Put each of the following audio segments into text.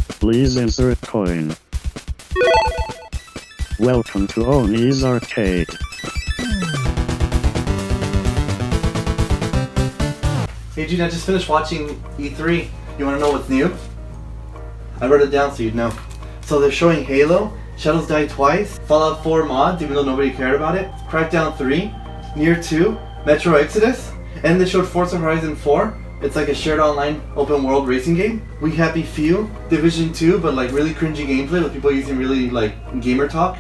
Please insert coin. Welcome to Oni's Arcade. Hey Gene, I just finished watching E3. You wanna know what's new? I wrote it down so you'd know. So they're showing Halo, Shadows Die Twice, Fallout 4 mods, even though nobody cared about it, Crackdown 3, Nier 2, Metro Exodus, and they showed Forza Horizon 4. It's like a shared online open world racing game. We Happy Few, Division 2, but like really cringy gameplay with people using really like gamer talk.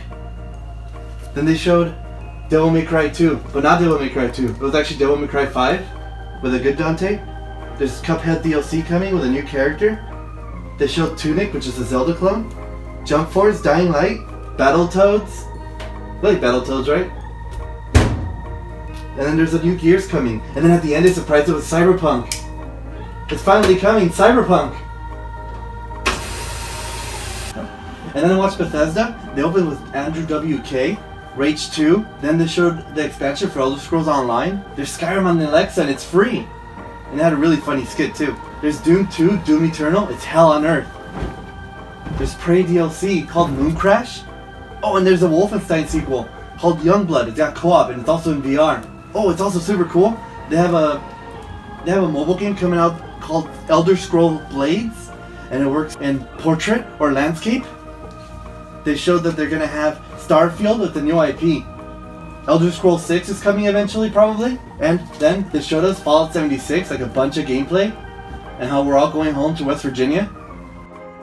Then they showed Devil May Cry 2, but not Devil May Cry 2. It was actually Devil May Cry 5 with a good Dante. There's Cuphead DLC coming with a new character. They showed Tunic, which is a Zelda clone. Jump Force, Dying Light, Battletoads. You like Battletoads, right? And then there's a new Gears coming. And then at the end they surprised it with Cyberpunk. It's finally coming, Cyberpunk! And then I watched Bethesda. They opened with Andrew WK, Rage 2. Then they showed the expansion for Elder Scrolls Online. There's Skyrim on Alexa and it's free. And they had a really funny skit too. There's Doom 2, Doom Eternal. It's hell on earth. There's Prey DLC called Moon Crash. Oh, and there's a Wolfenstein sequel called Youngblood. It's got co-op and it's also in VR. Oh, it's also super cool. They have a mobile game coming out called Elder Scrolls Blades, and it works in portrait or landscape. They showed that they're gonna have Starfield with the new IP. Elder Scrolls 6 is coming eventually, probably. And then they showed us Fallout 76, like a bunch of gameplay, and how we're all going home to West Virginia.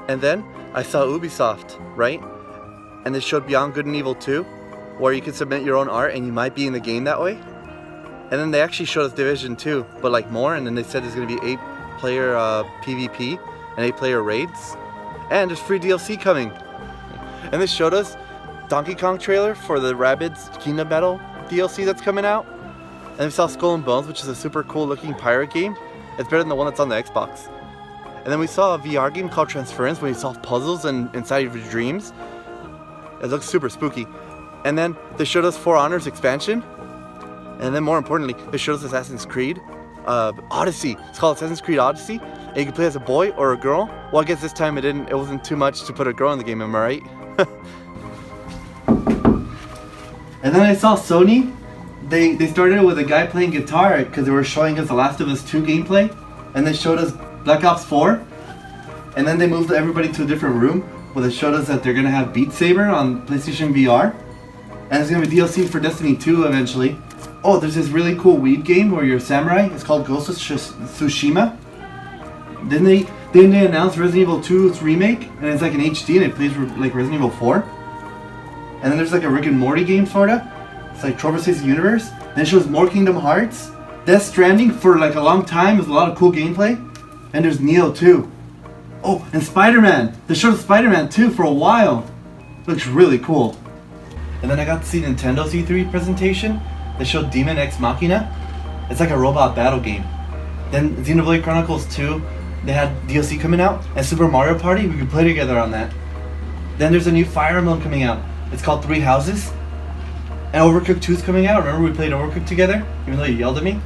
And then I saw Ubisoft, right? And they showed Beyond Good and Evil 2, where you can submit your own art and you might be in the game that way. And then they actually showed us Division 2, but like more, and then they said there's gonna be 8-player PvP and 8-player raids. And there's free DLC coming. And they showed us Donkey Kong trailer for the Rabbids Kingdom Battle DLC that's coming out. And we saw Skull and Bones, which is a super cool looking pirate game. It's better than the one that's on the Xbox. And then we saw a VR game called Transference where you solve puzzles inside of your dreams. It looks super spooky. And then they showed us For Honor's expansion. And then more importantly, they showed us Assassin's Creed Odyssey. It's called Assassin's Creed Odyssey. And you can play as a boy or a girl. Well, I guess this time it wasn't too much to put a girl in the game, am I right? And then I saw Sony. They started with a guy playing guitar because they were showing us The Last of Us 2 gameplay. And they showed us Black Ops 4. And then they moved everybody to a different room where they showed us that they're going to have Beat Saber on PlayStation VR. And there's going to be DLC for Destiny 2 eventually. Oh, there's this really cool weed game where you're a samurai. It's called Ghost of Tsushima. Then they announced Resident Evil 2's remake, and it's like an HD and it plays like Resident Evil 4. And then there's like a Rick and Morty game sorta. It's like Trover Saves the Universe. Then it shows more Kingdom Hearts. Death Stranding for like a long time with a lot of cool gameplay. And there's Neo 2. Oh, and Spider-Man. They showed Spider-Man 2 for a while. Looks really cool. And then I got to see Nintendo's E3 presentation. They showed Demon X Machina. It's like a robot battle game. Then Xenoblade Chronicles 2, they had DLC coming out. And Super Mario Party, we could play together on that. Then there's a new Fire Emblem coming out. It's called Three Houses. And Overcooked 2 is coming out. Remember we played Overcooked together? Even though you yelled at me?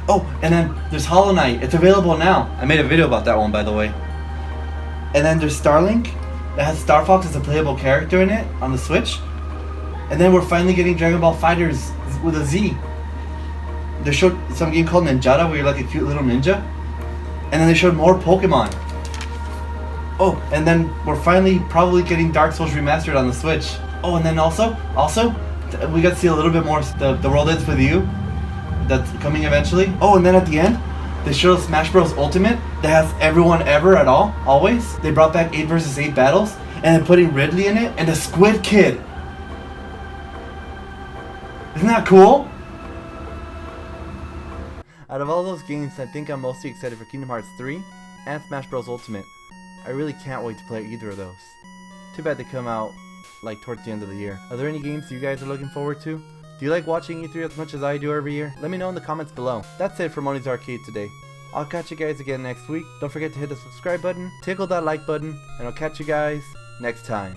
Oh, and then there's Hollow Knight. It's available now. I made a video about that one, by the way. And then there's Starlink. That has Star Fox as a playable character in it on the Switch. And then we're finally getting Dragon Ball FighterZ with a Z. They showed some game called Ninjata where you're like a cute little ninja. And then they showed more Pokemon. Oh, and then we're finally probably getting Dark Souls Remastered on the Switch. Oh, and then also, we got to see a little bit more the World Ends With You. That's coming eventually. Oh, and then at the end, they showed us Smash Bros. Ultimate that has everyone ever at all, always. They brought back 8 vs 8 battles, and they're putting Ridley in it, and the Squid Kid. Isn't that cool? Out of all those games, I think I'm mostly excited for Kingdom Hearts 3 and Smash Bros. Ultimate. I really can't wait to play either of those. Too bad they come out like towards the end of the year. Are there any games you guys are looking forward to? Do you like watching E3 as much as I do every year? Let me know in the comments below. That's it for Oni's Arcade today. I'll catch you guys again next week. Don't forget to hit the subscribe button, tickle that like button, and I'll catch you guys next time.